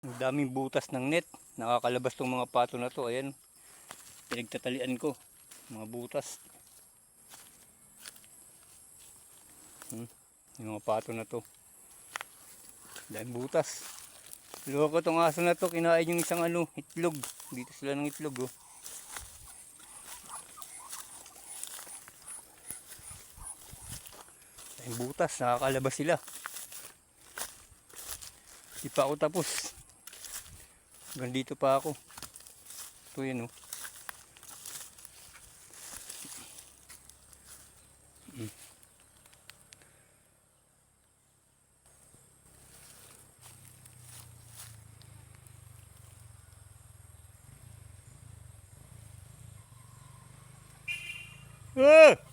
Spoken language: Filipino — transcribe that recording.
Ang daming butas ng net. Nakakalabas tong mga pato na to. Ayan. Pinagtatalian ko. Mga butas. Yung mga pato na to. Dahil butas. Loko tong aso na to. Kinain yung isang itlog. Dito sila ng itlog oh. Dahil butas. Nakakalabas sila. Di pa ako tapos. Hanggang dito pa ako. Ito yun oh. Ah!